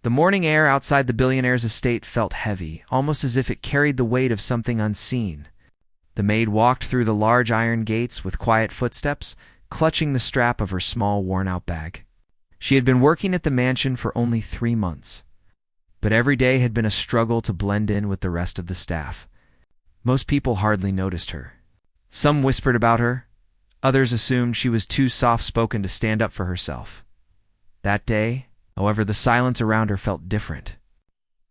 The morning air outside the billionaire's estate felt heavy, almost as if it carried the weight of something unseen. The maid walked through the large iron gates with quiet footsteps, clutching the strap of her small, worn-out bag. She had been working at the mansion for only 3 months, but every day had been a struggle to blend in with the rest of the staff. Most people hardly noticed her. Some whispered about her. Others assumed she was too soft-spoken to stand up for herself. That day, however, the silence around her felt different.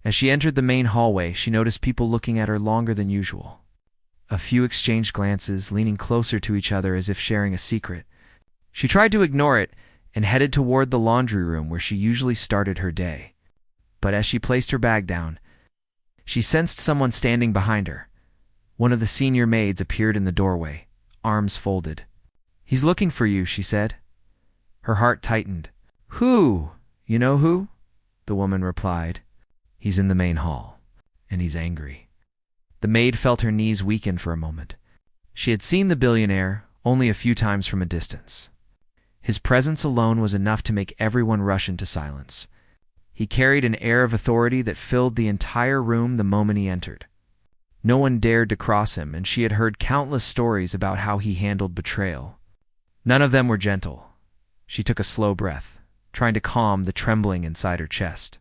As she entered the main hallway, she noticed people looking at her longer than usual. A few exchanged glances, leaning closer to each other as if sharing a secret. She tried to ignore it and headed toward the laundry room where she usually started her day. But as she placed her bag down, she sensed someone standing behind her. One of the senior maids appeared in the doorway, arms folded. "He's looking for you," she said. Her heart tightened. "Who? You know who?" the woman replied. "He's in the main hall, and he's angry." The maid felt her knees weaken for a moment. She had seen the billionaire only a few times from a distance. His presence alone was enough to make everyone rush into silence. He carried an air of authority that filled the entire room the moment he entered. No one dared to cross him, and she had heard countless stories about how he handled betrayal. None of them were gentle. She took a slow breath, trying to calm the trembling inside her chest.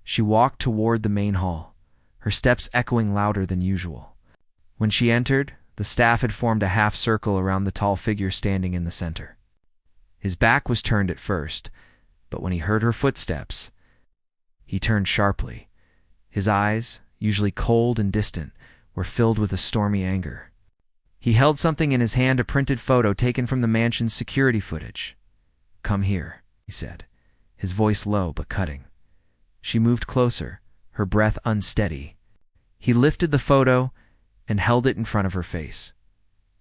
She walked toward the main hall, her steps echoing louder than usual. When she entered, the staff had formed a half circle around the tall figure standing in the center. His back was turned at first, but when he heard her footsteps, he turned sharply. His eyes, usually cold and distant, were filled with a stormy anger. He held something in his hand, a printed photo taken from the mansion's security footage. "Come here," he said, his voice low but cutting. She moved closer, her breath unsteady. He lifted the photo and held it in front of her face.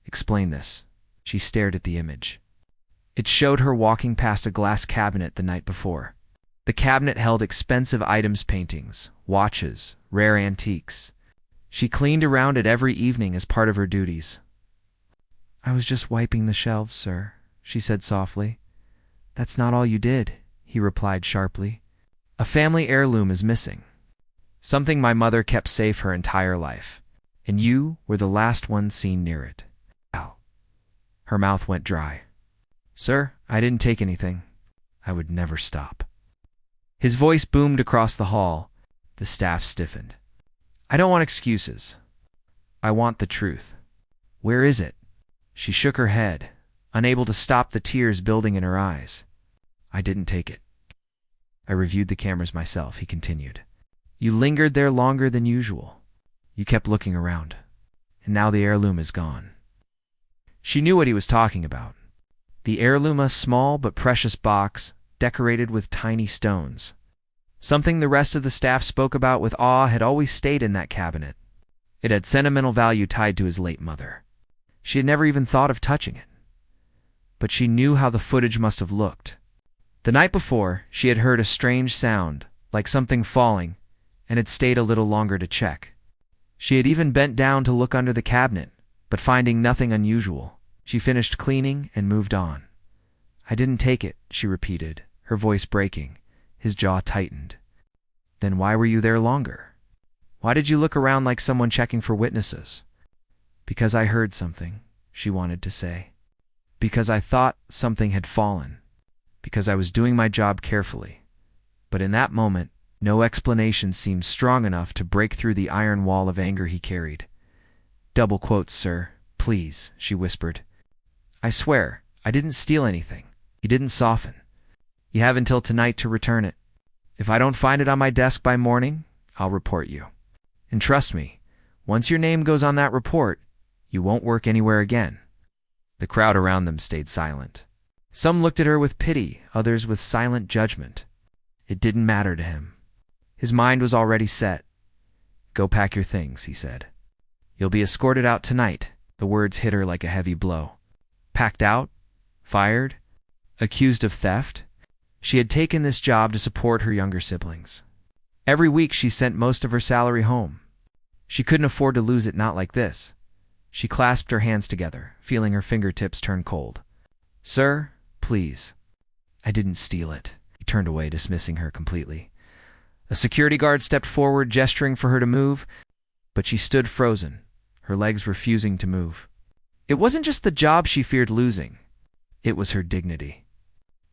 "Explain this." She stared at the image. It showed her walking past a glass cabinet the night before. The cabinet held expensive items, paintings, watches, rare antiques. She cleaned around it every evening as part of her duties. "I was just wiping the shelves, sir," she said softly. "That's not all you did," he replied sharply. "A family heirloom is missing. Something my mother kept safe her entire life, and you were the last one seen near it." Ow. Her mouth went dry. "Sir, I didn't take anything. I would never stop." His voice boomed across the hall. The staff stiffened. "I don't want excuses. I want the truth. Where is it?" She shook her head, unable to stop the tears building in her eyes. "I didn't take it. I reviewed the cameras myself," he continued. "You lingered there longer than usual. You kept looking around, and now the heirloom is gone." She knew what he was talking about. The heirloom, a small but precious box, decorated with tiny stones. Something the rest of the staff spoke about with awe had always stayed in that cabinet. It had sentimental value tied to his late mother. She had never even thought of touching it. But she knew how the footage must have looked. The night before, she had heard a strange sound, like something falling, and had stayed a little longer to check. She had even bent down to look under the cabinet, but finding nothing unusual, she finished cleaning and moved on. "I didn't take it," she repeated, her voice breaking. His jaw tightened. "Then why were you there longer? Why did you look around like someone checking for witnesses?" "Because I heard something," she wanted to say. "Because I thought something had fallen. Because I was doing my job carefully." But in that moment, no explanation seemed strong enough to break through the iron wall of anger he carried. "Double quotes, sir, please," she whispered. "I swear, I didn't steal anything." He didn't soften. "You have until tonight to return it. If I don't find it on my desk by morning, I'll report you. And trust me, once your name goes on that report, you won't work anywhere again." The crowd around them stayed silent. Some looked at her with pity, others with silent judgment. It didn't matter to him. His mind was already set. "Go pack your things," he said. "You'll be escorted out tonight." The words hit her like a heavy blow. Packed out? Fired? Accused of theft? She had taken this job to support her younger siblings. Every week she sent most of her salary home. She couldn't afford to lose it, not like this. She clasped her hands together, feeling her fingertips turn cold. "Sir, please. I didn't steal it." He turned away, dismissing her completely. A security guard stepped forward, gesturing for her to move, but she stood frozen, her legs refusing to move. It wasn't just the job she feared losing. It was her dignity.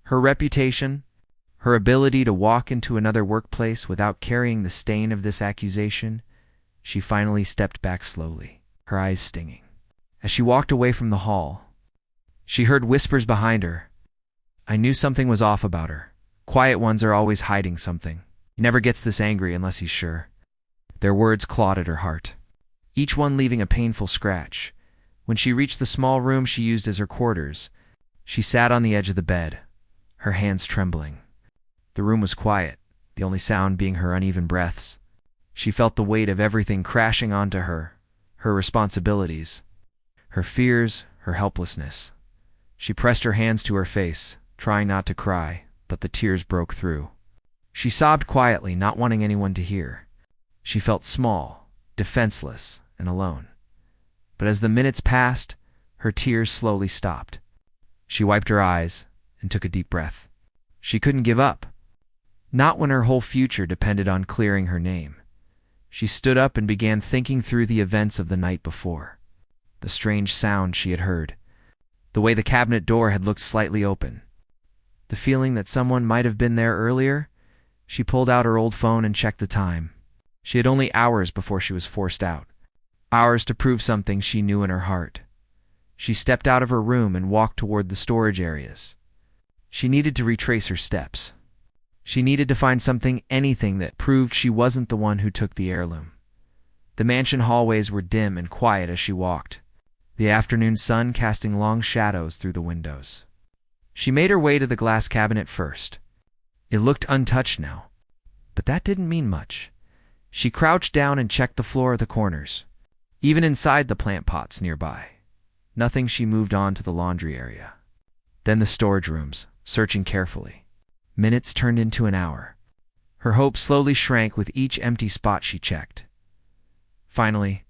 Her reputation, her ability to walk into another workplace without carrying the stain of this accusation. She finally stepped back slowly, her eyes stinging. As she walked away from the hall, she heard whispers behind her. I knew something was off about her. Quiet ones are always hiding something. He never gets this angry unless he's sure. Their words clawed at her heart, each one leaving a painful scratch. When she reached the small room she used as her quarters, she sat on the edge of the bed, her hands trembling. The room was quiet, the only sound being her uneven breaths. She felt the weight of everything crashing onto her, her responsibilities, her fears, her helplessness. She pressed her hands to her face, trying not to cry, but the tears broke through. She sobbed quietly, not wanting anyone to hear. She felt small, defenseless, and alone. But as the minutes passed, her tears slowly stopped. She wiped her eyes and took a deep breath. She couldn't give up. Not when her whole future depended on clearing her name. She stood up and began thinking through the events of the night before. The strange sound she had heard. The way the cabinet door had looked slightly open. The feeling that someone might have been there earlier. She pulled out her old phone and checked the time. She had only hours before she was forced out. Hours to prove something she knew in her heart. She stepped out of her room and walked toward the storage areas. She needed to retrace her steps. She needed to find something, anything that proved she wasn't the one who took the heirloom. The mansion hallways were dim and quiet as she walked, the afternoon sun casting long shadows through the windows. She made her way to the glass cabinet first. It looked untouched now, but that didn't mean much. She crouched down and checked the floor at the corners, even inside the plant pots nearby. Nothing. She moved on to the laundry area. Then the storage rooms, searching carefully. Minutes turned into an hour. Her hope slowly shrank with each empty spot she checked. Finally,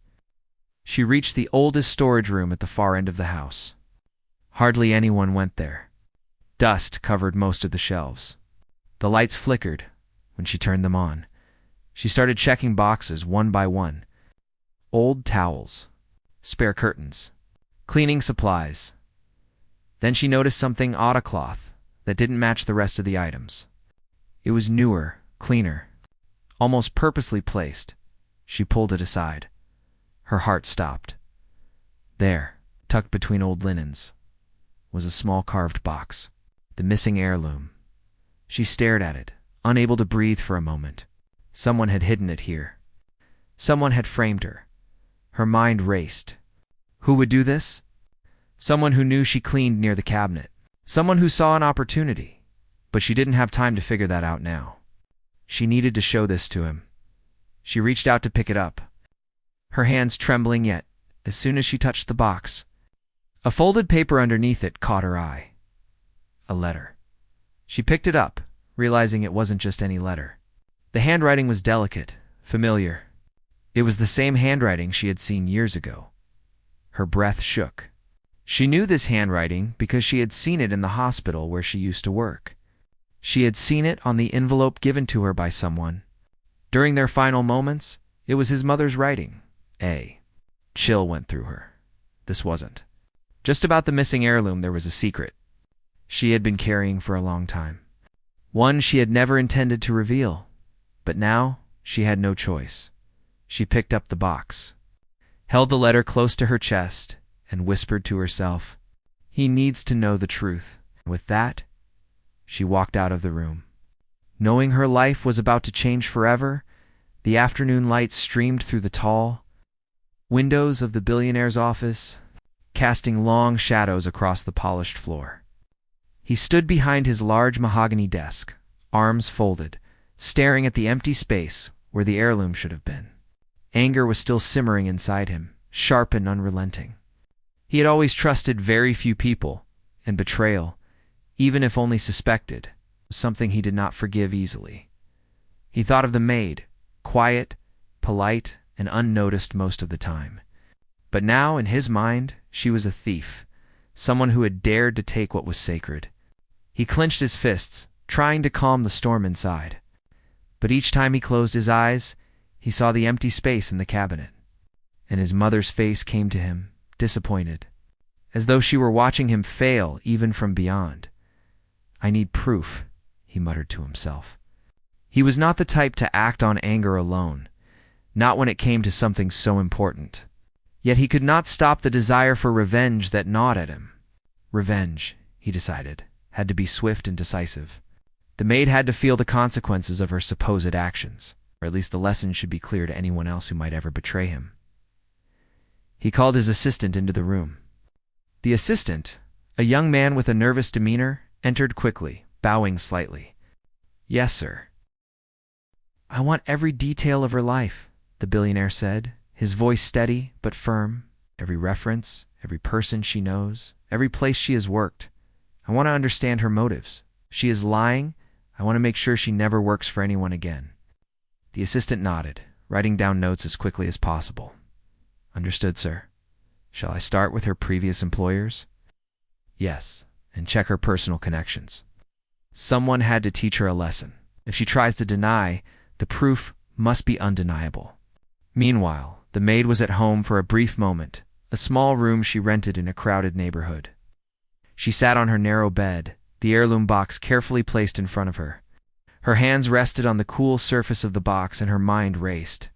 she reached the oldest storage room at the far end of the house. Hardly anyone went there. Dust covered most of the shelves. The lights flickered when she turned them on. She started checking boxes one by one. Old towels, spare curtains, cleaning supplies. Then she noticed something odd, a cloth that didn't match the rest of the items. It was newer, cleaner, almost purposely placed. She pulled it aside. Her heart stopped. There, tucked between old linens, was a small carved box, the missing heirloom. She stared at it, unable to breathe for a moment. Someone had hidden it here. Someone had framed her. Her mind raced. Who would do this? Someone who knew she cleaned near the cabinet. Someone who saw an opportunity. But she didn't have time to figure that out now. She needed to show this to him. She reached out to pick it up, her hands trembling yet, as soon as she touched the box, a folded paper underneath it caught her eye. A letter. She picked it up, realizing it wasn't just any letter. The handwriting was delicate, familiar. It was the same handwriting she had seen years ago. Her breath shook. She knew this handwriting because she had seen it in the hospital where she used to work. She had seen it on the envelope given to her by someone. During their final moments, it was his mother's writing. A chill went through her. This wasn't just about the missing heirloom. There was a secret she had been carrying for a long time. One she had never intended to reveal. But now, she had no choice. She picked up the box, held the letter close to her chest, and whispered to herself, "He needs to know the truth." With that, she walked out of the room. Knowing her life was about to change forever, the afternoon light streamed through the tall windows of the billionaire's office, casting long shadows across the polished floor. He stood behind his large mahogany desk, arms folded, staring at the empty space where the heirloom should have been. Anger was still simmering inside him, sharp and unrelenting. He had always trusted very few people, and betrayal, even if only suspected, was something he did not forgive easily. He thought of the maid, quiet, polite, and unnoticed most of the time. But now, in his mind, she was a thief, someone who had dared to take what was sacred. He clenched his fists, trying to calm the storm inside. But each time he closed his eyes, he saw the empty space in the cabinet. And his mother's face came to him, disappointed, as though she were watching him fail even from beyond. "I need proof," he muttered to himself. He was not the type to act on anger alone, not when it came to something so important. Yet he could not stop the desire for revenge that gnawed at him. Revenge, he decided, had to be swift and decisive. The maid had to feel the consequences of her supposed actions, or at least the lesson should be clear to anyone else who might ever betray him. He called his assistant into the room. The assistant, a young man with a nervous demeanor, entered quickly, bowing slightly. "Yes, sir." "I want every detail of her life," the billionaire said, his voice steady but firm. "Every reference, every person she knows, every place she has worked. I want to understand her motives. If she is lying, I want to make sure she never works for anyone again." The assistant nodded, writing down notes as quickly as possible. "Understood, sir. Shall I start with her previous employers?" "Yes, and check her personal connections. Someone had to teach her a lesson. If she tries to deny, the proof must be undeniable." Meanwhile, the maid was at home for a brief moment, a small room she rented in a crowded neighborhood. She sat on her narrow bed, the heirloom box carefully placed in front of her. Her hands rested on the cool surface of the box and her mind raced.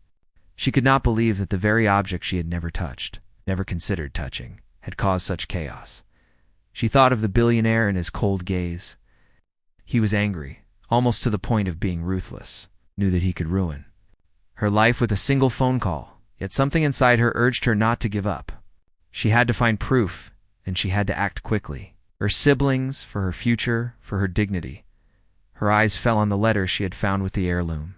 She could not believe that the very object she had never touched, never considered touching, had caused such chaos. She thought of the billionaire and his cold gaze. He was angry, almost to the point of being ruthless, knew that he could ruin her life with a single phone call, yet something inside her urged her not to give up. She had to find proof, and she had to act quickly. Her siblings, for her future, for her dignity. Her eyes fell on the letter she had found with the heirloom.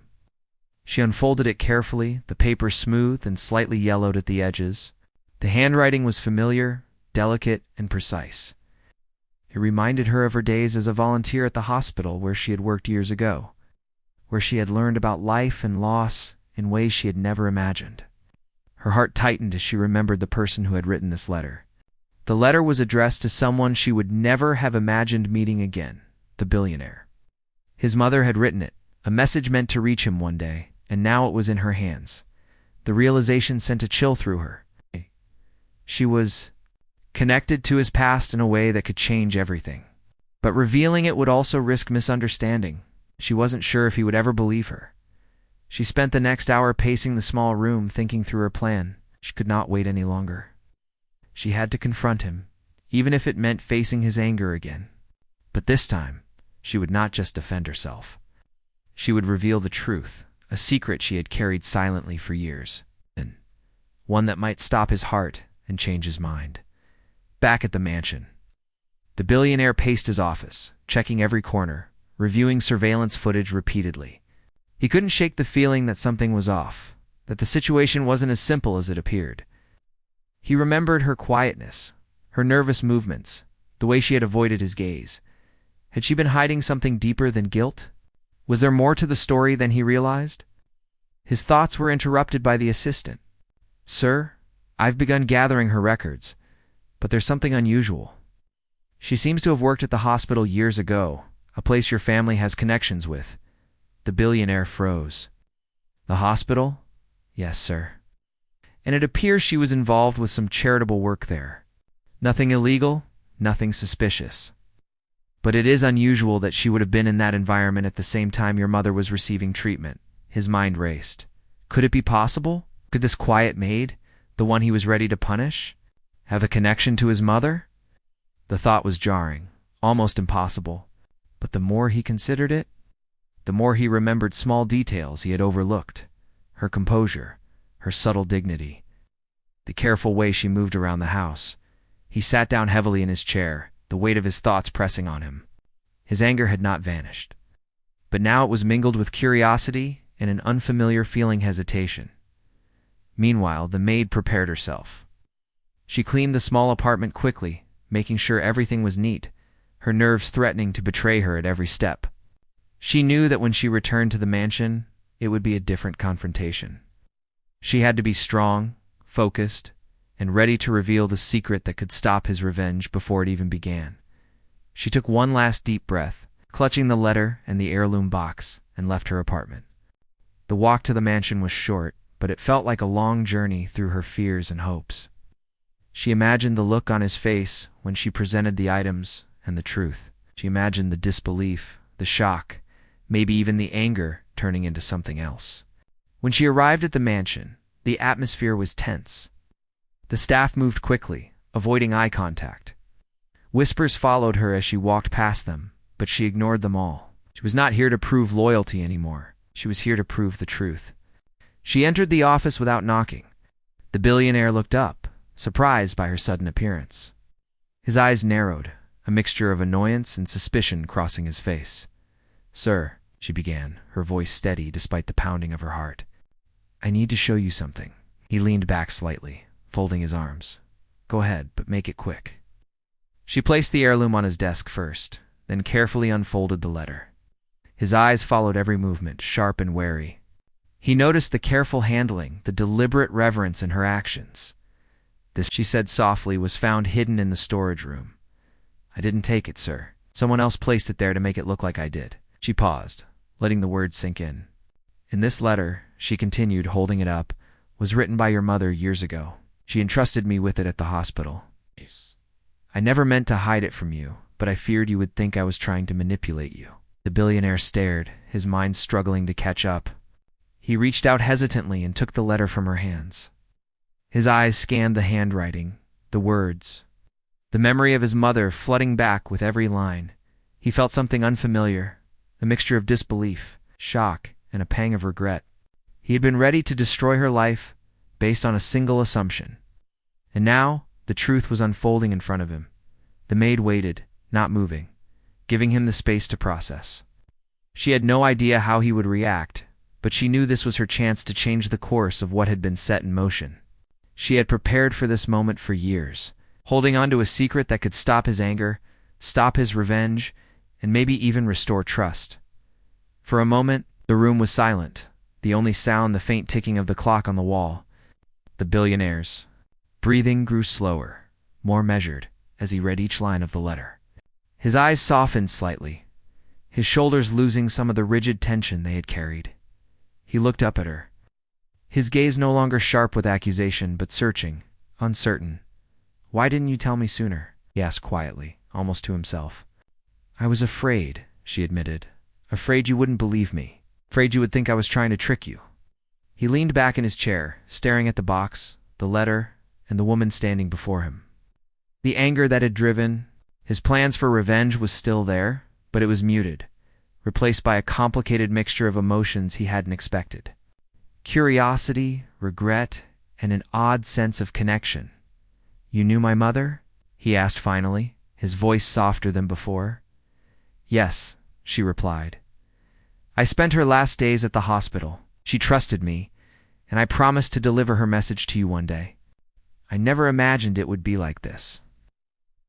She unfolded it carefully, the paper smooth and slightly yellowed at the edges. The handwriting was familiar, delicate, and precise. It reminded her of her days as a volunteer at the hospital where she had worked years ago, where she had learned about life and loss in ways she had never imagined. Her heart tightened as she remembered the person who had written this letter. The letter was addressed to someone she would never have imagined meeting again, the billionaire. His mother had written it, a message meant to reach him one day, and now it was in her hands. The realization sent a chill through her. She was connected to his past in a way that could change everything. But revealing it would also risk misunderstanding. She wasn't sure if he would ever believe her. She spent the next hour pacing the small room, thinking through her plan. She could not wait any longer. She had to confront him, even if it meant facing his anger again. But this time, she would not just defend herself. She would reveal the truth, a secret she had carried silently for years, and one that might stop his heart and change his mind. Back at the mansion, the billionaire paced his office, checking every corner, reviewing surveillance footage repeatedly. He couldn't shake the feeling that something was off, that the situation wasn't as simple as it appeared. He remembered her quietness, her nervous movements, the way she had avoided his gaze. Had she been hiding something deeper than guilt? Was there more to the story than he realized? His thoughts were interrupted by the assistant. "Sir, I've begun gathering her records, but there's something unusual. She seems to have worked at the hospital years ago, a place your family has connections with." The billionaire froze. "The hospital?" "Yes, sir. And it appears she was involved with some charitable work there. Nothing illegal, nothing suspicious. But it is unusual that she would have been in that environment at the same time your mother was receiving treatment." His mind raced. Could it be possible? Could this quiet maid, the one he was ready to punish, have a connection to his mother? The thought was jarring, almost impossible. But the more he considered it, the more he remembered small details he had overlooked. Her composure, her subtle dignity, the careful way she moved around the house. He sat down heavily in his chair, the weight of his thoughts pressing on him. His anger had not vanished, but now it was mingled with curiosity and an unfamiliar feeling hesitation. Meanwhile, the maid prepared herself. She cleaned the small apartment quickly, making sure everything was neat, her nerves threatening to betray her at every step. She knew that when she returned to the mansion, it would be a different confrontation. She had to be strong, focused, and ready to reveal the secret that could stop his revenge before it even began. She took one last deep breath, clutching the letter and the heirloom box, and left her apartment. The walk to the mansion was short, but it felt like a long journey through her fears and hopes. She imagined the look on his face when she presented the items and the truth. She imagined the disbelief, the shock, maybe even the anger turning into something else. When she arrived at the mansion, the atmosphere was tense. The staff moved quickly, avoiding eye contact. Whispers followed her as she walked past them, but she ignored them all. She was not here to prove loyalty anymore. She was here to prove the truth. She entered the office without knocking. The billionaire looked up, surprised by her sudden appearance. His eyes narrowed, a mixture of annoyance and suspicion crossing his face. "Sir," she began, her voice steady despite the pounding of her heart. "I need to show you something." He leaned back slightly, folding his arms. "Go ahead, but make it quick." She placed the heirloom on his desk first, then carefully unfolded the letter. His eyes followed every movement, sharp and wary. He noticed the careful handling, the deliberate reverence in her actions. "This," she said softly, "was found hidden in the storage room. I didn't take it, sir. Someone else placed it there to make it look like I did." She paused, letting the words sink in. "In this letter," she continued, holding it up, "was written by your mother years ago. She entrusted me with it at the hospital. I never meant to hide it from you, but I feared you would think I was trying to manipulate you." The billionaire stared, his mind struggling to catch up. He reached out hesitantly and took the letter from her hands. His eyes scanned the handwriting, the words, the memory of his mother flooding back with every line. He felt something unfamiliar, a mixture of disbelief, shock, and a pang of regret. He had been ready to destroy her life based on a single assumption. And now, the truth was unfolding in front of him. The maid waited, not moving, giving him the space to process. She had no idea how he would react, but she knew this was her chance to change the course of what had been set in motion. She had prepared for this moment for years, holding on to a secret that could stop his anger, stop his revenge, and maybe even restore trust. For a moment, the room was silent, the only sound the faint ticking of the clock on the wall. The billionaire's breathing grew slower, more measured, as he read each line of the letter. His eyes softened slightly, his shoulders losing some of the rigid tension they had carried. He looked up at her, his gaze no longer sharp with accusation, but searching, uncertain. "Why didn't you tell me sooner?" he asked quietly, almost to himself. "I was afraid," she admitted. "Afraid you wouldn't believe me. Afraid you would think I was trying to trick you." He leaned back in his chair, staring at the box, the letter, and the woman standing before him. The anger that had driven his plans for revenge was still there, but it was muted, replaced by a complicated mixture of emotions he hadn't expected. Curiosity, regret, and an odd sense of connection. "You knew my mother?" he asked finally, his voice softer than before. "Yes," she replied. "I spent her last days at the hospital. She trusted me, and I promised to deliver her message to you one day. I never imagined it would be like this."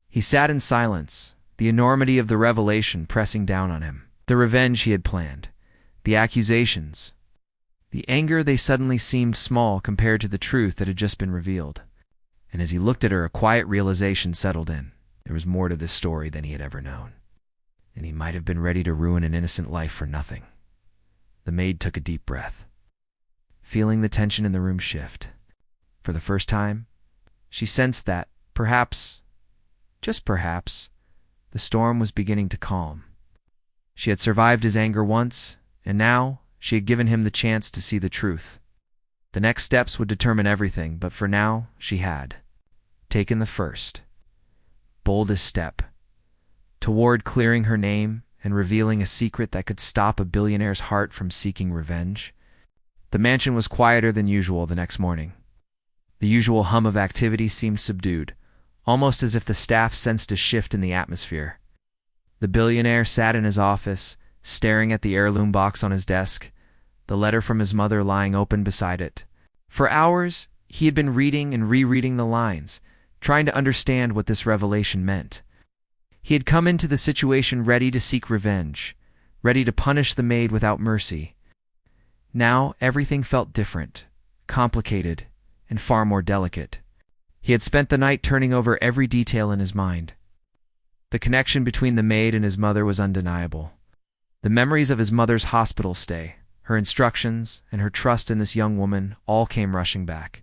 He sat in silence, the enormity of the revelation pressing down on him. The revenge he had planned, the accusations, the anger, they suddenly seemed small compared to the truth that had just been revealed. And as he looked at her, a quiet realization settled in. There was more to this story than he had ever known. And he might have been ready to ruin an innocent life for nothing. The maid took a deep breath, feeling the tension in the room shift. For the first time, she sensed that, perhaps, just perhaps, the storm was beginning to calm. She had survived his anger once, and now she had given him the chance to see the truth. The next steps would determine everything, but for now, she had taken the first, boldest step toward clearing her name and revealing a secret that could stop a billionaire's heart from seeking revenge. The mansion was quieter than usual the next morning. The usual hum of activity seemed subdued, almost as if the staff sensed a shift in the atmosphere. The billionaire sat in his office, staring at the heirloom box on his desk, the letter from his mother lying open beside it. For hours, he had been reading and rereading the lines, trying to understand what this revelation meant. He had come into the situation ready to seek revenge, ready to punish the maid without mercy. Now everything felt different, complicated, and far more delicate. He had spent the night turning over every detail in his mind. The connection between the maid and his mother was undeniable. The memories of his mother's hospital stay, Her instructions and her trust in this young woman all came rushing back.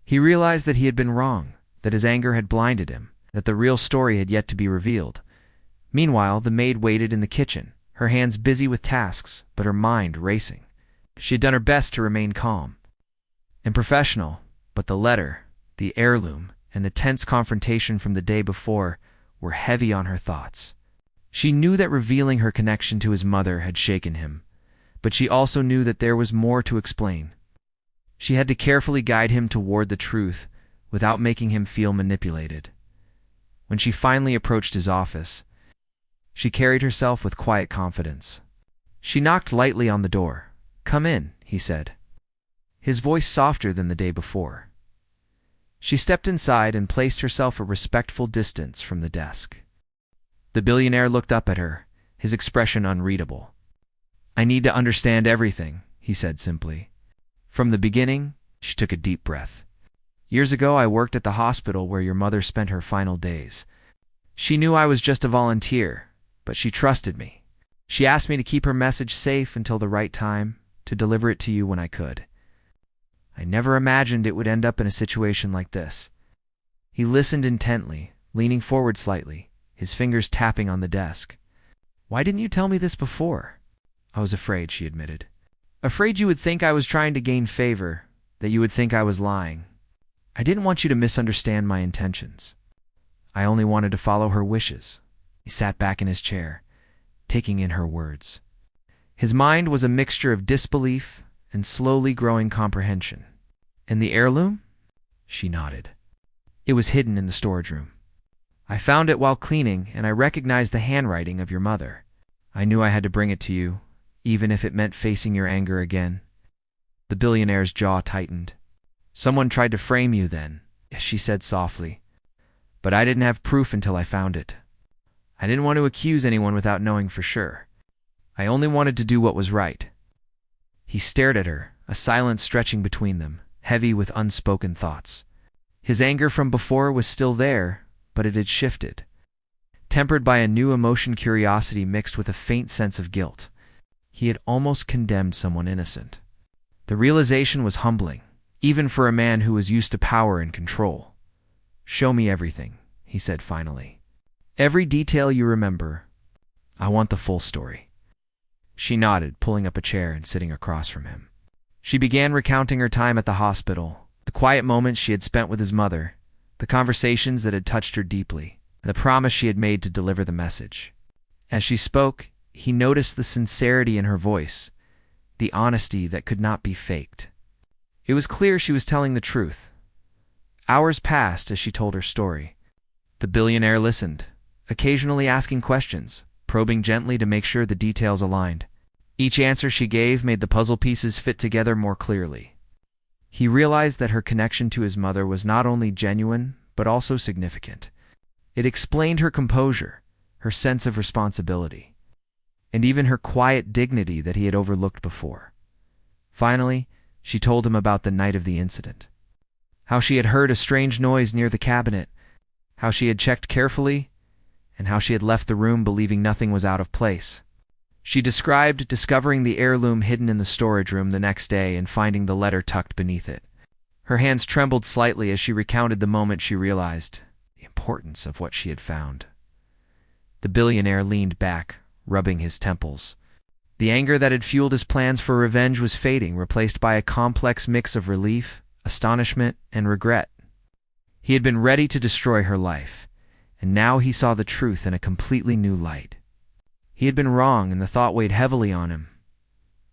He realized that he had been wrong, that his anger had blinded him, that the real story had yet to be revealed. Meanwhile, the maid waited in the kitchen, her hands busy with tasks, but her mind racing. She had done her best to remain calm and professional, but the letter, the heirloom, and the tense confrontation from the day before were heavy on her thoughts. She knew that revealing her connection to his mother had shaken him, but she also knew that there was more to explain. She had to carefully guide him toward the truth without making him feel manipulated. When she finally approached his office, she carried herself with quiet confidence. She knocked lightly on the door. "Come in," he said, his voice softer than the day before. She stepped inside and placed herself a respectful distance from the desk. The billionaire looked up at her, his expression unreadable. "I need to understand everything," he said simply. "From the beginning." She took a deep breath. "Years ago, I worked at the hospital where your mother spent her final days. She knew I was just a volunteer, but she trusted me. She asked me to keep her message safe until the right time, to deliver it to you when I could. I never imagined it would end up in a situation like this." He listened intently, leaning forward slightly, his fingers tapping on the desk. "Why didn't you tell me this before?" "I was afraid," she admitted. "Afraid you would think I was trying to gain favor, that you would think I was lying. I didn't want you to misunderstand my intentions. I only wanted to follow her wishes." He sat back in his chair, taking in her words. His mind was a mixture of disbelief and slowly growing comprehension. "And the heirloom?" She nodded. "It was hidden in the storage room. I found it while cleaning, and I recognized the handwriting of your mother. I knew I had to bring it to you, even if it meant facing your anger again." The billionaire's jaw tightened. "Someone tried to frame you then," she said softly. "But I didn't have proof until I found it. I didn't want to accuse anyone without knowing for sure. I only wanted to do what was right." He stared at her, a silence stretching between them, heavy with unspoken thoughts. His anger from before was still there, but it had shifted, tempered by a new emotion, curiosity mixed with a faint sense of guilt. He had almost condemned someone innocent. The realization was humbling, even for a man who was used to power and control. "Show me everything," he said finally. "Every detail you remember. I want the full story." She nodded, pulling up a chair and sitting across from him. She began recounting her time at the hospital, the quiet moments she had spent with his mother, the conversations that had touched her deeply, and the promise she had made to deliver the message. As she spoke, he noticed the sincerity in her voice, the honesty that could not be faked. It was clear she was telling the truth. Hours passed as she told her story. The billionaire listened, occasionally asking questions, probing gently to make sure the details aligned. Each answer she gave made the puzzle pieces fit together more clearly. He realized that her connection to his mother was not only genuine, but also significant. It explained her composure, her sense of responsibility, and even her quiet dignity that he had overlooked before. Finally, she told him about the night of the incident. How she had heard a strange noise near the cabinet, how she had checked carefully, and how she had left the room believing nothing was out of place. She described discovering the heirloom hidden in the storage room the next day and finding the letter tucked beneath it. Her hands trembled slightly as she recounted the moment she realized the importance of what she had found. The billionaire leaned back, rubbing his temples. The anger that had fueled his plans for revenge was fading, replaced by a complex mix of relief, astonishment, and regret. He had been ready to destroy her life, and now he saw the truth in a completely new light. He had been wrong, and the thought weighed heavily on him.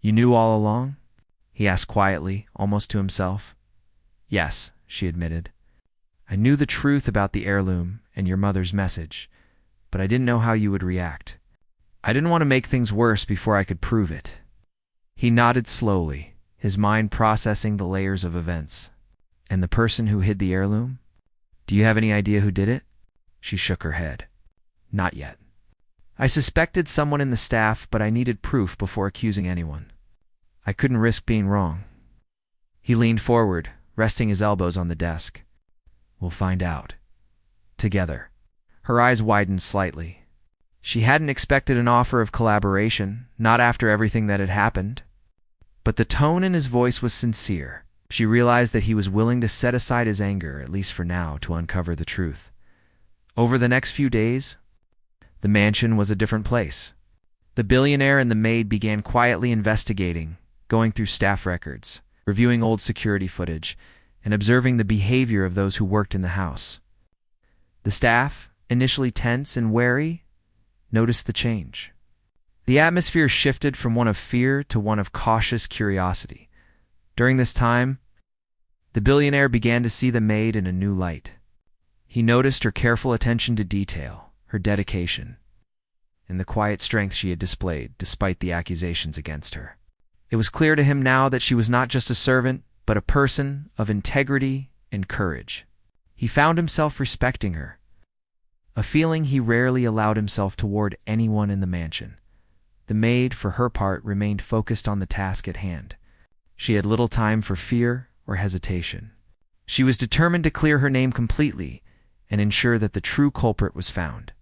"You knew all along?" he asked quietly, almost to himself. "Yes," she admitted. "I knew the truth about the heirloom and your mother's message, but I didn't know how you would react. I didn't want to make things worse before I could prove it." He nodded slowly, his mind processing the layers of events. "And the person who hid the heirloom? Do you have any idea who did it?" She shook her head. "Not yet. I suspected someone in the staff, but I needed proof before accusing anyone. I couldn't risk being wrong." He leaned forward, resting his elbows on the desk. "We'll find out. Together." Her eyes widened slightly. She hadn't expected an offer of collaboration, not after everything that had happened. but the tone in his voice was sincere. She realized that he was willing to set aside his anger, at least for now, to uncover the truth. Over the next few days, the mansion was a different place. The billionaire and the maid began quietly investigating, going through staff records, reviewing old security footage, and observing the behavior of those who worked in the house. The staff, initially tense and wary, noticed the change. The atmosphere shifted from one of fear to one of cautious curiosity. During this time, the billionaire began to see the maid in a new light. He noticed her careful attention to detail, her dedication, and the quiet strength she had displayed despite the accusations against her. It was clear to him now that she was not just a servant, but a person of integrity and courage. He found himself respecting her, a feeling he rarely allowed himself toward anyone in the mansion. The maid, for her part, remained focused on the task at hand. She had little time for fear or hesitation. She was determined to clear her name completely and ensure that the true culprit was found.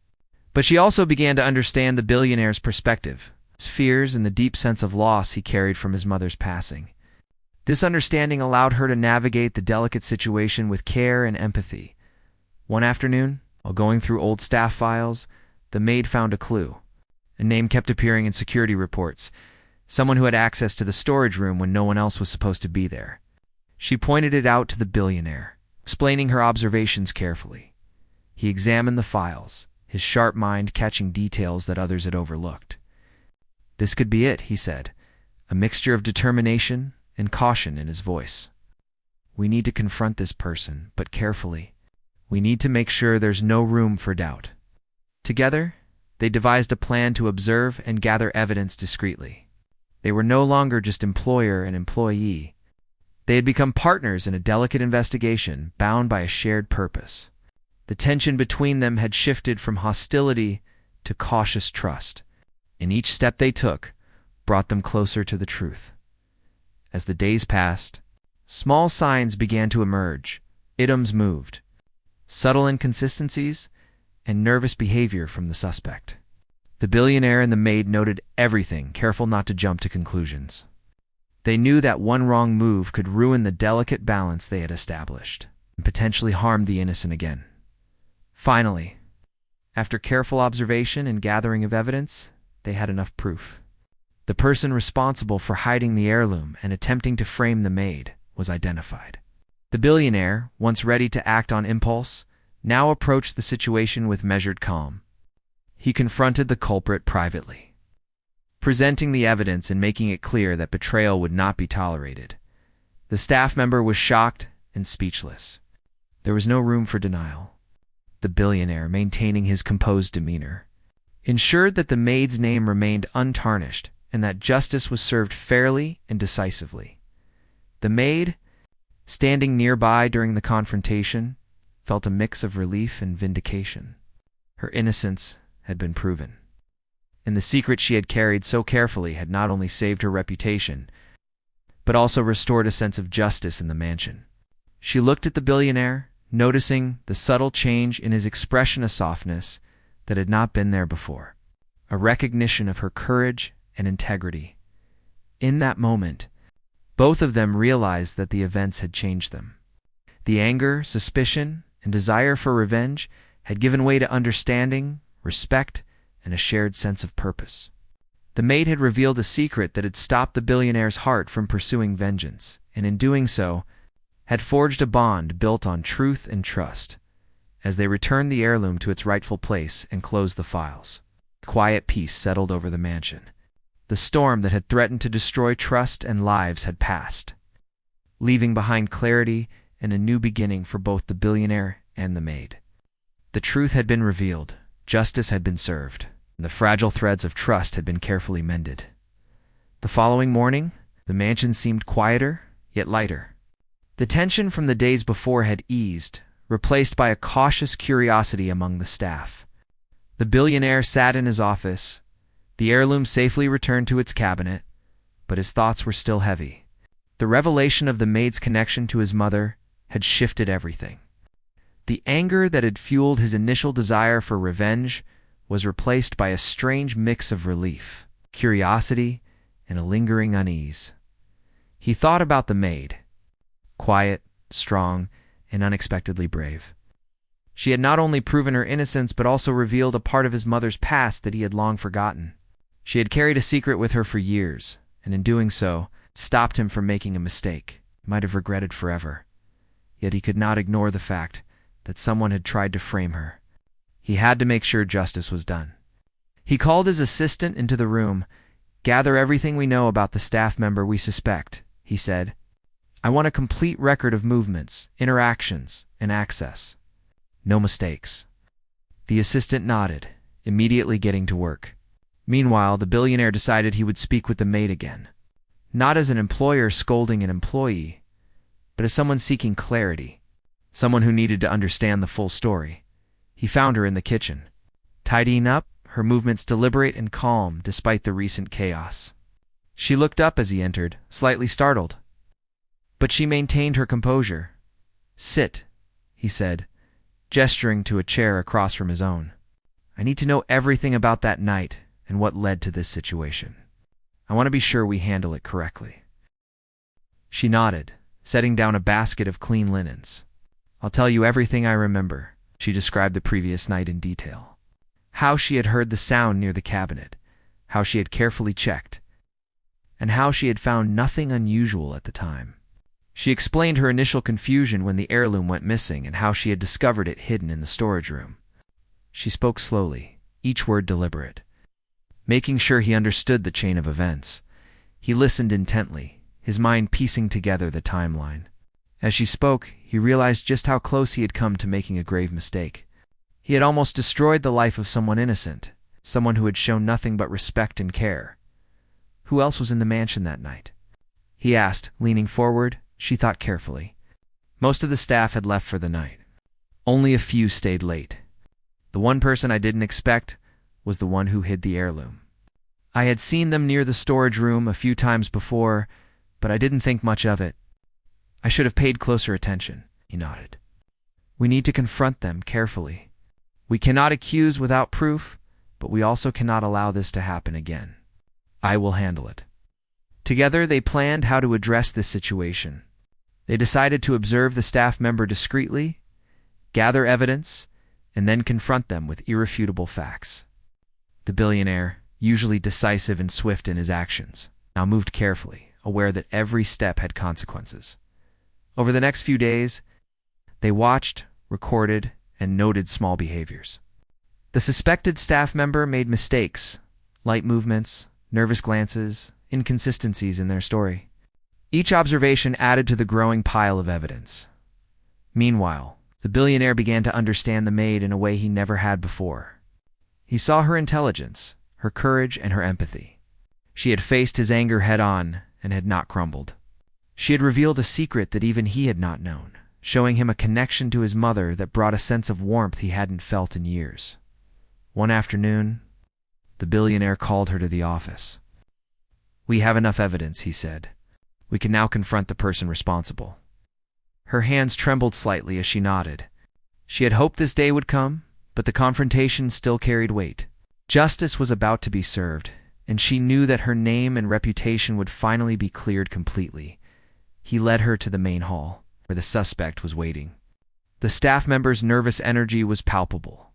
But she also began to understand the billionaire's perspective, his fears, and the deep sense of loss he carried from his mother's passing. This understanding allowed her to navigate the delicate situation with care and empathy. One afternoon, while going through old staff files, the maid found a clue. A name kept appearing in security reports, someone who had access to the storage room when no one else was supposed to be there. She pointed it out to the billionaire, explaining her observations carefully. He examined the files, his sharp mind catching details that others had overlooked. "This could be it," he said, a mixture of determination and caution in his voice. "We need to confront this person, but carefully. We need to make sure there's no room for doubt." Together, they devised a plan to observe and gather evidence discreetly. They were no longer just employer and employee. They had become partners in a delicate investigation, bound by a shared purpose. The tension between them had shifted from hostility to cautious trust, and each step they took brought them closer to the truth. As the days passed, small signs began to emerge. Items moved, subtle inconsistencies, and nervous behavior from the suspect. The billionaire and the maid noted everything, careful not to jump to conclusions. They knew that one wrong move could ruin the delicate balance they had established and potentially harm the innocent again. Finally, after careful observation and gathering of evidence, they had enough proof. The person responsible for hiding the heirloom and attempting to frame the maid was identified. The billionaire, once ready to act on impulse, now approached the situation with measured calm. He confronted the culprit privately, presenting the evidence and making it clear that betrayal would not be tolerated. The staff member was shocked and speechless. There was no room for denial. The billionaire, maintaining his composed demeanor, ensured that the maid's name remained untarnished and that justice was served fairly and decisively. The maid, standing nearby during the confrontation, felt a mix of relief and vindication. Her innocence had been proven, and the secret she had carried so carefully had not only saved her reputation, but also restored a sense of justice in the mansion. She looked at the billionaire, noticing the subtle change in his expression, a softness that had not been there before, a recognition of her courage and integrity. In that moment, both of them realized that the events had changed them. The anger, suspicion, and desire for revenge had given way to understanding, respect, and a shared sense of purpose. The maid had revealed a secret that had stopped the billionaire's heart from pursuing vengeance, and in doing so, had forged a bond built on truth and trust. As they returned the heirloom to its rightful place and closed the files, quiet peace settled over the mansion. The storm that had threatened to destroy trust and lives had passed, leaving behind clarity and a new beginning for both the billionaire and the maid. The truth had been revealed, justice had been served, and the fragile threads of trust had been carefully mended. The following morning, the mansion seemed quieter, yet lighter. The tension from the days before had eased, replaced by a cautious curiosity among the staff. The billionaire sat in his office, the heirloom safely returned to its cabinet, but his thoughts were still heavy. The revelation of the maid's connection to his mother had shifted everything. The anger that had fueled his initial desire for revenge was replaced by a strange mix of relief, curiosity, and a lingering unease. He thought about the maid. Quiet, strong, and unexpectedly brave. She had not only proven her innocence but also revealed a part of his mother's past that he had long forgotten. She had carried a secret with her for years, and in doing so, stopped him from making a mistake he might have regretted forever. Yet he could not ignore the fact that someone had tried to frame her. He had to make sure justice was done. He called his assistant into the room. "Gather everything we know about the staff member we suspect," he said. "I want a complete record of movements, interactions, and access. No mistakes." The assistant nodded, immediately getting to work. Meanwhile, the billionaire decided he would speak with the maid again. Not as an employer scolding an employee, but as someone seeking clarity, someone who needed to understand the full story. He found her in the kitchen, tidying up, her movements deliberate and calm despite the recent chaos. She looked up as he entered, slightly startled. But she maintained her composure. "Sit," he said, gesturing to a chair across from his own. "I need to know everything about that night and what led to this situation. I want to be sure we handle it correctly." She nodded, setting down a basket of clean linens. "I'll tell you everything I remember." She described the previous night in detail. How she had heard the sound near the cabinet, how she had carefully checked, and how she had found nothing unusual at the time. She explained her initial confusion when the heirloom went missing and how she had discovered it hidden in the storage room. She spoke slowly, each word deliberate, making sure he understood the chain of events. He listened intently, his mind piecing together the timeline. As she spoke, he realized just how close he had come to making a grave mistake. He had almost destroyed the life of someone innocent, someone who had shown nothing but respect and care. Who else was in the mansion that night? He asked, leaning forward. She thought carefully. Most of the staff had left for the night. Only a few stayed late. The one person I didn't expect was the one who hid the heirloom. I had seen them near the storage room a few times before, but I didn't think much of it. I should have paid closer attention, he nodded. We need to confront them carefully. We cannot accuse without proof, but we also cannot allow this to happen again. I will handle it. Together, they planned how to address this situation. They decided to observe the staff member discreetly, gather evidence, and then confront them with irrefutable facts. The billionaire, usually decisive and swift in his actions, now moved carefully, aware that every step had consequences. Over the next few days, they watched, recorded, and noted small behaviors. The suspected staff member made mistakes, light movements, nervous glances, inconsistencies in their story. Each observation added to the growing pile of evidence. Meanwhile, the billionaire began to understand the maid in a way he never had before. He saw her intelligence, her courage, and her empathy. She had faced his anger head-on and had not crumbled. She had revealed a secret that even he had not known, showing him a connection to his mother that brought a sense of warmth he hadn't felt in years. One afternoon, the billionaire called her to the office. "We have enough evidence," he said. "We can now confront the person responsible." Her hands trembled slightly as she nodded. She had hoped this day would come, but the confrontation still carried weight. Justice was about to be served, and she knew that her name and reputation would finally be cleared completely. He led her to the main hall, where the suspect was waiting. The staff member's nervous energy was palpable.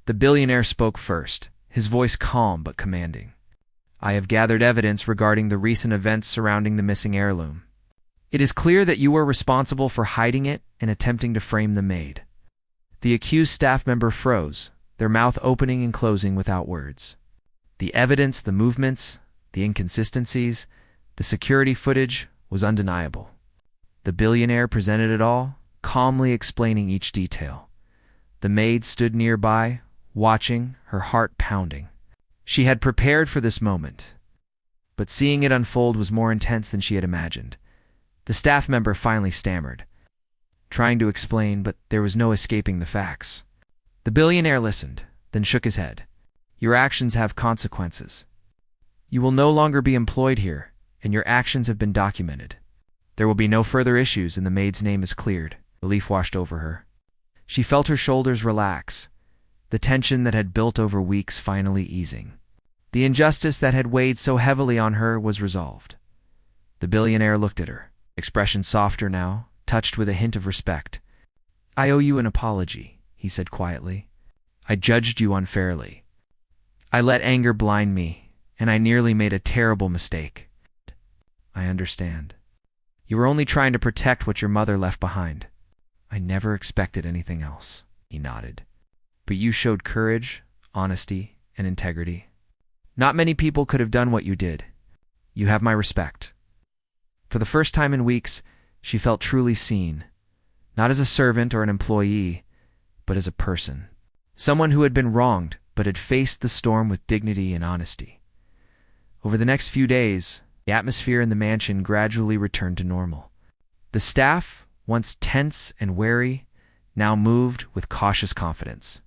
The billionaire spoke first, his voice calm but commanding. "I have gathered evidence regarding the recent events surrounding the missing heirloom. It is clear that you were responsible for hiding it and attempting to frame the maid." The accused staff member froze, their mouth opening and closing without words. The evidence, the movements, the inconsistencies, the security footage was undeniable. The billionaire presented it all, calmly explaining each detail. The maid stood nearby, watching, her heart pounding. She had prepared for this moment, but seeing it unfold was more intense than she had imagined. The staff member finally stammered, trying to explain, but there was no escaping the facts. The billionaire listened, then shook his head. "Your actions have consequences. You will no longer be employed here, and your actions have been documented. There will be no further issues, and the maid's name is cleared." Relief washed over her. She felt her shoulders relax, the tension that had built over weeks finally easing. The injustice that had weighed so heavily on her was resolved. The billionaire looked at her, expression softer now, touched with a hint of respect. "I owe you an apology," he said quietly. "I judged you unfairly. I let anger blind me, and I nearly made a terrible mistake." "I understand. You were only trying to protect what your mother left behind." "I never expected anything else," he nodded. "But you showed courage, honesty, and integrity. Not many people could have done what you did. You have my respect." For the first time in weeks, she felt truly seen, not as a servant or an employee, but as a person. Someone who had been wronged, but had faced the storm with dignity and honesty. Over the next few days, the atmosphere in the mansion gradually returned to normal. The staff, once tense and wary, now moved with cautious confidence.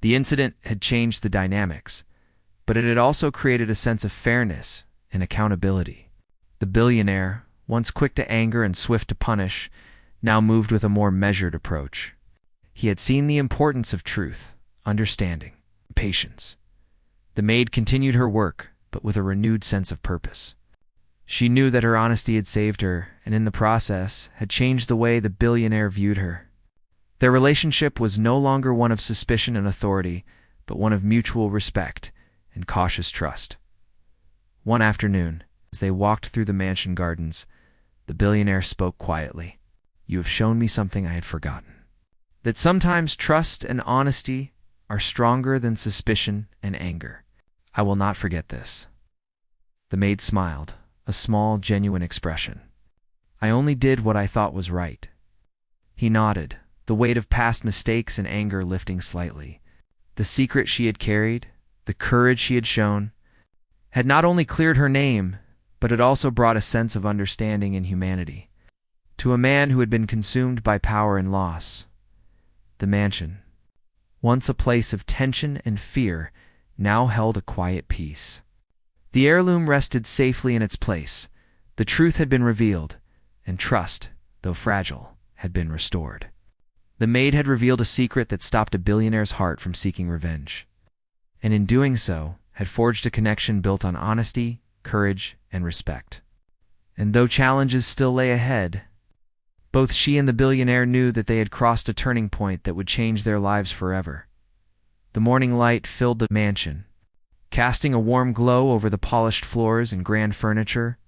The incident had changed the dynamics, but it had also created a sense of fairness and accountability. The billionaire, once quick to anger and swift to punish, now moved with a more measured approach. He had seen the importance of truth, understanding, and patience. The maid continued her work, but with a renewed sense of purpose. She knew that her honesty had saved her, and in the process, had changed the way the billionaire viewed her. Their relationship was no longer one of suspicion and authority, but one of mutual respect and cautious trust. One afternoon, as they walked through the mansion gardens, the billionaire spoke quietly. "You have shown me something I had forgotten. That sometimes trust and honesty are stronger than suspicion and anger. I will not forget this." The maid smiled, a small, genuine expression. "I only did what I thought was right." He nodded, the weight of past mistakes and anger lifting slightly. The secret she had carried, the courage she had shown, had not only cleared her name, but it also brought a sense of understanding and humanity. To a man who had been consumed by power and loss, the mansion, once a place of tension and fear, now held a quiet peace. The heirloom rested safely in its place. The truth had been revealed, and trust, though fragile, had been restored. The maid had revealed a secret that stopped a billionaire's heart from seeking revenge, and in doing so, had forged a connection built on honesty, courage, and respect. And though challenges still lay ahead, both she and the billionaire knew that they had crossed a turning point that would change their lives forever. The morning light filled the mansion, casting a warm glow over the polished floors and grand furniture.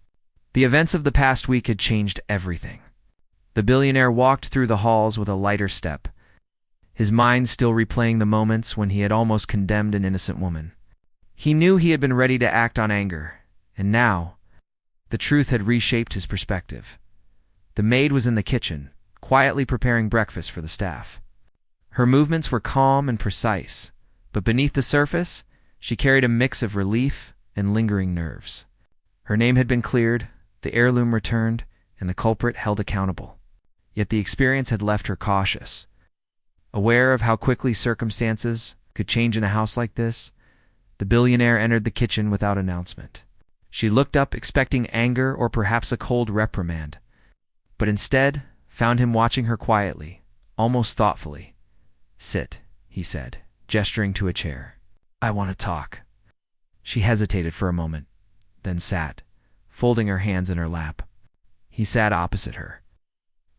The events of the past week had changed everything. The billionaire walked through the halls with a lighter step, his mind still replaying the moments when he had almost condemned an innocent woman. He knew he had been ready to act on anger, and now, the truth had reshaped his perspective. The maid was in the kitchen, quietly preparing breakfast for the staff. Her movements were calm and precise, but beneath the surface, she carried a mix of relief and lingering nerves. Her name had been cleared, the heirloom returned, and the culprit held accountable. Yet the experience had left her cautious. Aware of how quickly circumstances could change in a house like this, the billionaire entered the kitchen without announcement. She looked up expecting anger or perhaps a cold reprimand, but instead found him watching her quietly, almost thoughtfully. "Sit," he said, gesturing to a chair. "I want to talk." She hesitated for a moment, then sat, folding her hands in her lap. He sat opposite her,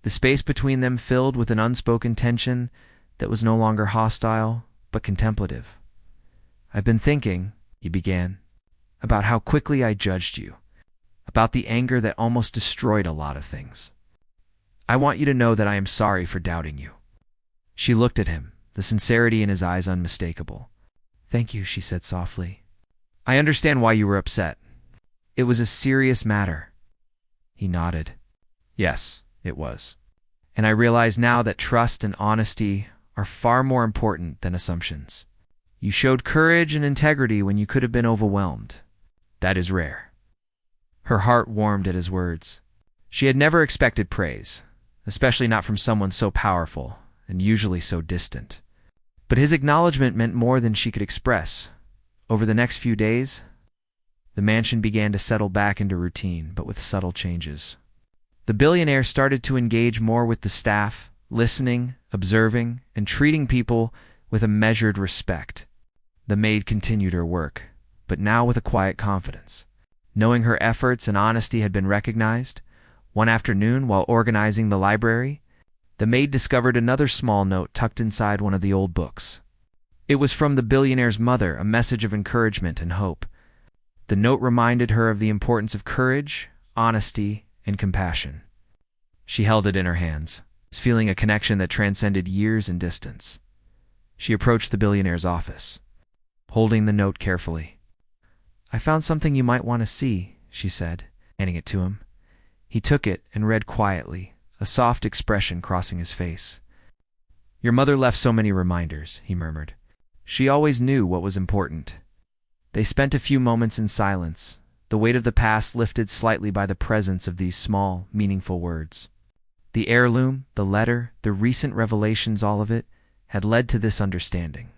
the space between them filled with an unspoken tension that was no longer hostile, but contemplative. "I've been thinking," he began, "about how quickly I judged you, about the anger that almost destroyed a lot of things. I want you to know that I am sorry for doubting you." She looked at him, the sincerity in his eyes unmistakable. "Thank you," she said softly. "I understand why you were upset. It was a serious matter." He nodded. "Yes, it was. And I realize now that trust and honesty are far more important than assumptions. You showed courage and integrity when you could have been overwhelmed. That is rare." Her heart warmed at his words. She had never expected praise, especially not from someone so powerful and usually so distant. But his acknowledgement meant more than she could express. Over the next few days, the mansion began to settle back into routine, but with subtle changes. The billionaire started to engage more with the staff, listening, observing, and treating people with a measured respect. The maid continued her work, but now with a quiet confidence. Knowing her efforts and honesty had been recognized, one afternoon while organizing the library, the maid discovered another small note tucked inside one of the old books. It was from the billionaire's mother, a message of encouragement and hope. The note reminded her of the importance of courage, honesty, and compassion. She held it in her hands, feeling a connection that transcended years and distance. She approached the billionaire's office, holding the note carefully. "I found something you might want to see," she said, handing it to him. He took it and read quietly, a soft expression crossing his face. "Your mother left so many reminders," he murmured. "She always knew what was important." They spent a few moments in silence, the weight of the past lifted slightly by the presence of these small, meaningful words. The heirloom, the letter, the recent revelations, all of it, had led to this understanding.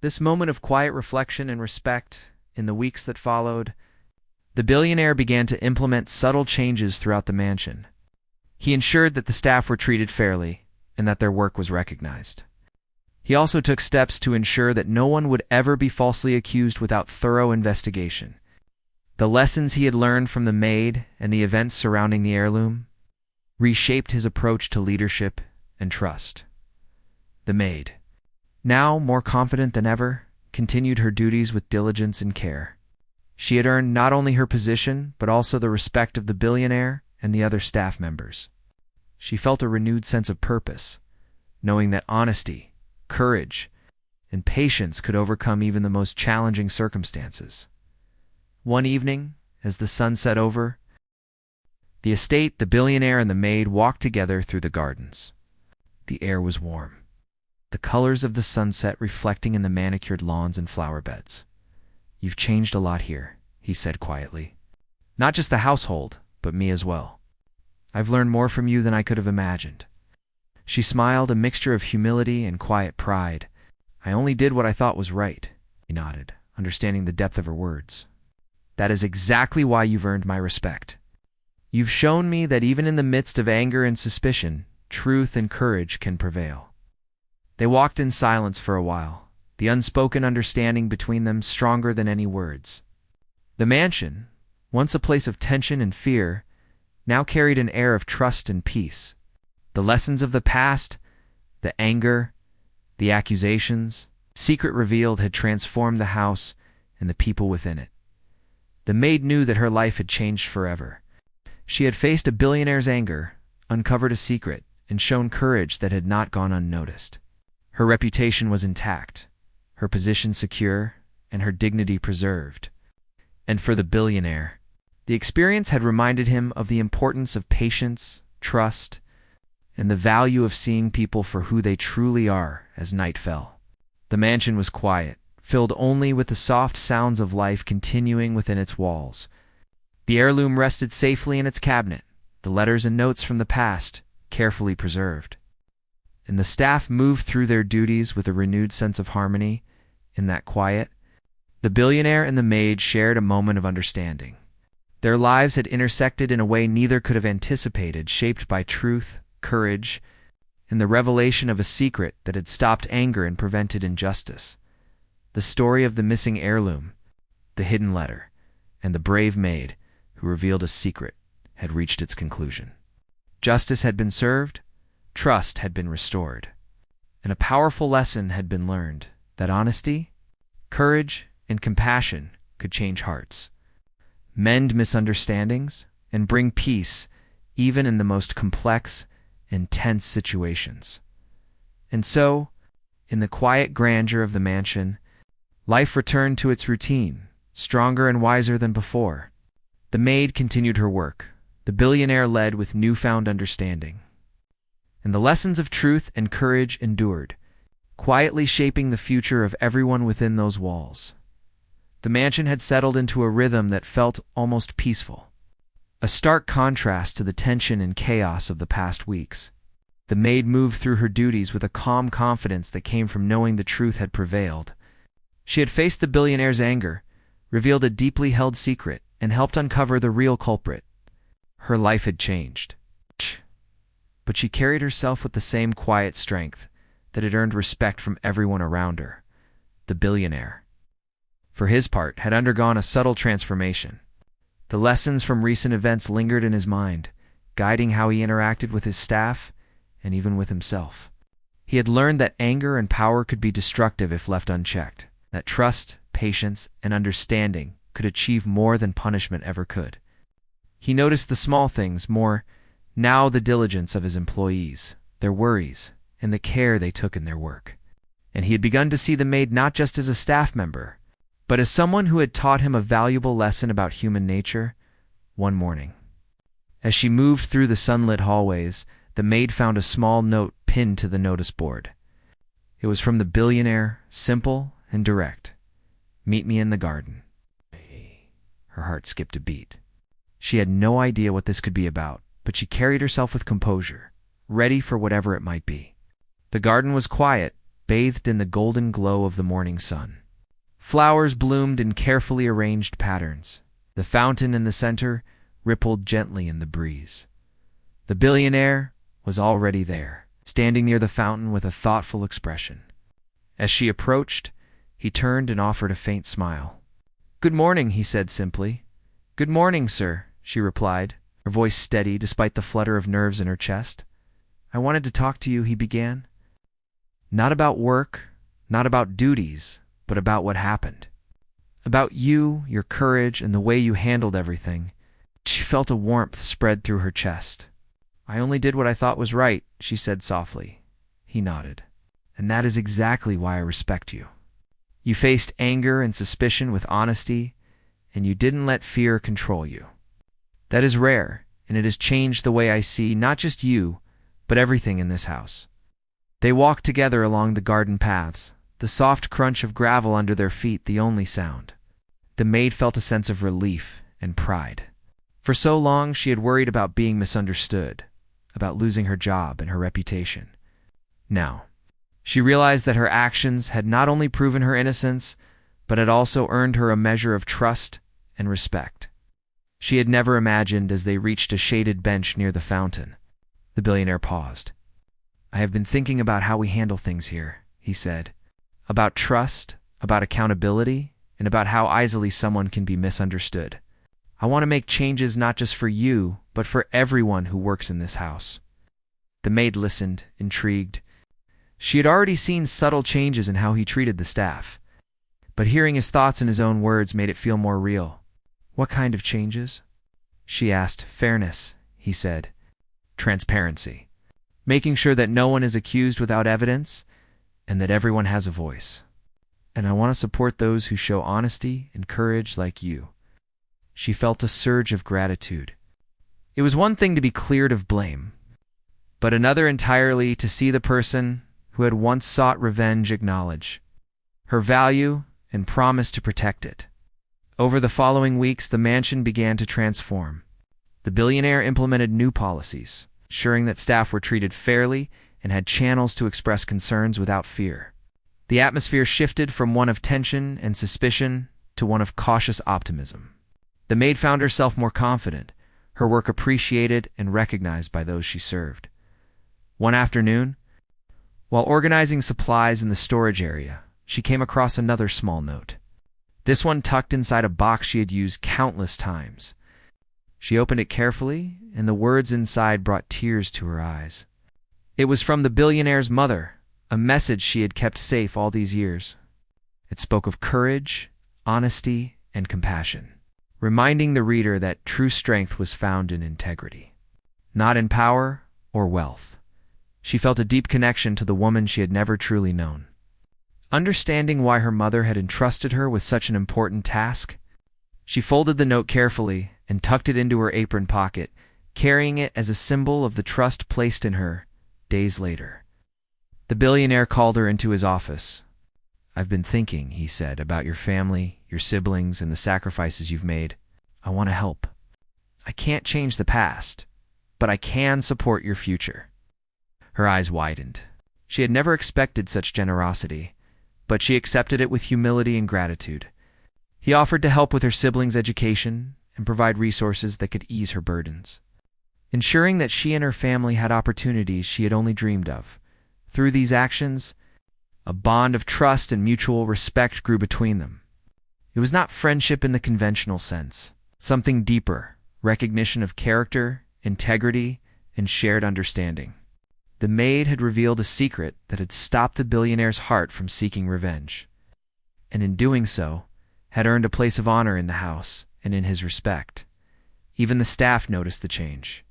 This moment of quiet reflection and respect, in the weeks that followed, the billionaire began to implement subtle changes throughout the mansion. He ensured that the staff were treated fairly and that their work was recognized. He also took steps to ensure that no one would ever be falsely accused without thorough investigation. The lessons he had learned from the maid and the events surrounding the heirloom reshaped his approach to leadership and trust. The maid, now more confident than ever, continued her duties with diligence and care. She had earned not only her position, but also the respect of the billionaire and the other staff members. She felt a renewed sense of purpose, knowing that honesty, courage, and patience could overcome even the most challenging circumstances. One evening, as the sun set over the estate, the billionaire and the maid walked together through the gardens. The air was warm, the colors of the sunset reflecting in the manicured lawns and flower beds. "You've changed a lot here," he said quietly. "Not just the household, but me as well. I've learned more from you than I could have imagined." She smiled, a mixture of humility and quiet pride. "I only did what I thought was right," he nodded, understanding the depth of her words. "That is exactly why you've earned my respect. You've shown me that even in the midst of anger and suspicion, truth and courage can prevail." They walked in silence for a while, the unspoken understanding between them stronger than any words. The mansion, once a place of tension and fear, now carried an air of trust and peace. The lessons of the past, the anger, the accusations, secret revealed had transformed the house and the people within it. The maid knew that her life had changed forever. She had faced a billionaire's anger, uncovered a secret, and shown courage that had not gone unnoticed. Her reputation was intact, her position secure, and her dignity preserved. And for the billionaire, the experience had reminded him of the importance of patience, trust, and the value of seeing people for who they truly are as night fell. The mansion was quiet, filled only with the soft sounds of life continuing within its walls. The heirloom rested safely in its cabinet, the letters and notes from the past carefully preserved. And the staff moved through their duties with a renewed sense of harmony. In that quiet, the billionaire and the maid shared a moment of understanding. Their lives had intersected in a way neither could have anticipated, shaped by truth, courage, and the revelation of a secret that had stopped anger and prevented injustice. The story of the missing heirloom, the hidden letter, and the brave maid who revealed a secret had reached its conclusion. Justice had been served, trust had been restored, and a powerful lesson had been learned that honesty, courage, and compassion could change hearts, mend misunderstandings, and bring peace even in the most complex and tense situations. And so, in the quiet grandeur of the mansion, life returned to its routine, stronger and wiser than before. The maid continued her work. The billionaire led with newfound understanding. And the lessons of truth and courage endured, quietly shaping the future of everyone within those walls. The mansion had settled into a rhythm that felt almost peaceful, a stark contrast to the tension and chaos of the past weeks. The maid moved through her duties with a calm confidence that came from knowing the truth had prevailed. She had faced the billionaire's anger, revealed a deeply held secret, and helped uncover the real culprit. Her life had changed, but she carried herself with the same quiet strength that had earned respect from everyone around her. The billionaire, for his part, had undergone a subtle transformation. The lessons from recent events lingered in his mind, guiding how he interacted with his staff and even with himself. He had learned that anger and power could be destructive if left unchecked, that trust, patience, and understanding could achieve more than punishment ever could. He noticed the small things more now, the diligence of his employees, their worries, and the care they took in their work. And he had begun to see the maid not just as a staff member, but as someone who had taught him a valuable lesson about human nature. One morning, as she moved through the sunlit hallways, the maid found a small note pinned to the notice board. It was from the billionaire, simple and direct. "Meet me in the garden." Her heart skipped a beat. She had no idea what this could be about, but she carried herself with composure, ready for whatever it might be. The garden was quiet, bathed in the golden glow of the morning sun. Flowers bloomed in carefully arranged patterns. The fountain in the center rippled gently in the breeze. The billionaire was already there, standing near the fountain with a thoughtful expression. As she approached, he turned and offered a faint smile. "Good morning," he said simply. "Good morning, sir," she replied, her voice steady despite the flutter of nerves in her chest. "I wanted to talk to you," he began. "Not about work, not about duties, but about what happened. About you, your courage, and the way you handled everything." She felt a warmth spread through her chest. "I only did what I thought was right," she said softly. He nodded. "And that is exactly why I respect you. You faced anger and suspicion with honesty, and you didn't let fear control you. That is rare, and it has changed the way I see not just you, but everything in this house." They walked together along the garden paths, the soft crunch of gravel under their feet the only sound. The maid felt a sense of relief and pride. For so long she had worried about being misunderstood, about losing her job and her reputation. Now, she realized that her actions had not only proven her innocence, but had also earned her a measure of trust and respect. She had never imagined as they reached a shaded bench near the fountain. The billionaire paused. "I have been thinking about how we handle things here," he said. "About trust, about accountability, and about how easily someone can be misunderstood. I want to make changes not just for you, but for everyone who works in this house." The maid listened, intrigued. She had already seen subtle changes in how he treated the staff, but hearing his thoughts in his own words made it feel more real. "What kind of changes?" she asked. "Fairness," he said. "Transparency. Making sure that no one is accused without evidence, and that everyone has a voice. And I want to support those who show honesty and courage like you." She felt a surge of gratitude. It was one thing to be cleared of blame, but another entirely to see the person who had once sought revenge acknowledge her value and promise to protect it. Over the following weeks, the mansion began to transform. The billionaire implemented new policies, ensuring that staff were treated fairly and had channels to express concerns without fear. The atmosphere shifted from one of tension and suspicion to one of cautious optimism. The maid found herself more confident, her work appreciated and recognized by those she served. One afternoon, while organizing supplies in the storage area, she came across another small note. This one tucked inside a box she had used countless times. She opened it carefully, and the words inside brought tears to her eyes. It was from the billionaire's mother, a message she had kept safe all these years. It spoke of courage, honesty, and compassion, reminding the reader that true strength was found in integrity, not in power or wealth. She felt a deep connection to the woman she had never truly known. Understanding why her mother had entrusted her with such an important task, she folded the note carefully and tucked it into her apron pocket, carrying it as a symbol of the trust placed in her days later. The billionaire called her into his office. "I've been thinking," he said, "about your family, your siblings, and the sacrifices you've made. I want to help. I can't change the past, but I can support your future." Her eyes widened. She had never expected such generosity, but she accepted it with humility and gratitude. He offered to help with her siblings' education and provide resources that could ease her burdens, ensuring that she and her family had opportunities she had only dreamed of. Through these actions, a bond of trust and mutual respect grew between them. It was not friendship in the conventional sense, Something deeper, recognition of character, integrity, and shared understanding. The maid had revealed a secret that had stopped the billionaire's heart from seeking revenge, and in doing so, had earned a place of honor in the house and in his respect. Even the staff noticed the change.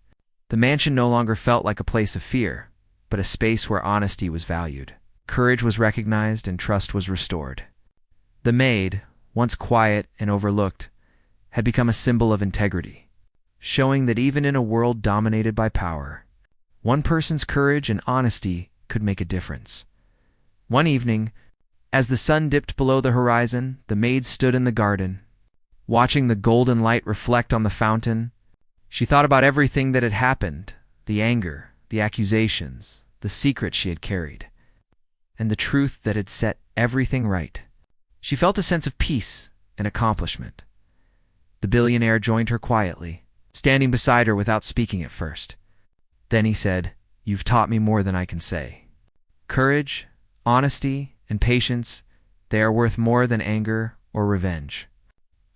The mansion no longer felt like a place of fear, but a space where honesty was valued. Courage was recognized and trust was restored. The maid, once quiet and overlooked, had become a symbol of integrity, showing that even in a world dominated by power, one person's courage and honesty could make a difference. One evening, as the sun dipped below the horizon, the maid stood in the garden. Watching the golden light reflect on the fountain, she thought about everything that had happened, the anger, the accusations, the secret she had carried, and the truth that had set everything right. She felt a sense of peace and accomplishment. The billionaire joined her quietly, standing beside her without speaking at first. Then he said, "You've taught me more than I can say. Courage, honesty, and patience, they are worth more than anger or revenge.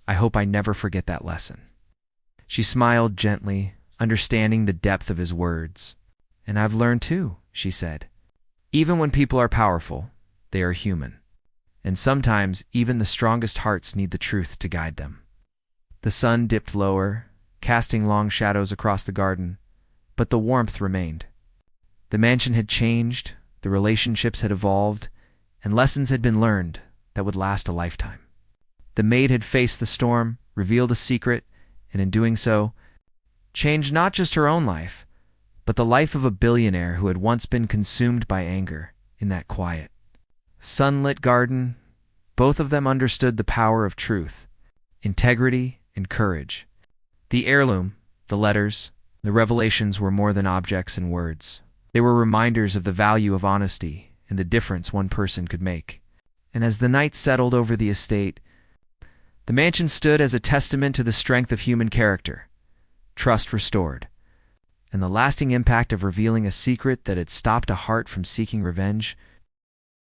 I hope I never forget that lesson." She smiled gently, understanding the depth of his words. "And I've learned too," she said. "Even when people are powerful, they are human. And sometimes even the strongest hearts need the truth to guide them." The sun dipped lower, casting long shadows across the garden, but the warmth remained. The mansion had changed, the relationships had evolved, and lessons had been learned that would last a lifetime. The maid had faced the storm, revealed a secret, and in doing so, changed not just her own life, but the life of a billionaire who had once been consumed by anger in that quiet, sunlit garden. Both of them understood the power of truth, integrity, and courage. The heirloom, the letters, the revelations were more than objects and words. They were reminders of the value of honesty and the difference one person could make. And as the night settled over the estate, the mansion stood as a testament to the strength of human character, trust restored, and the lasting impact of revealing a secret that had stopped a heart from seeking revenge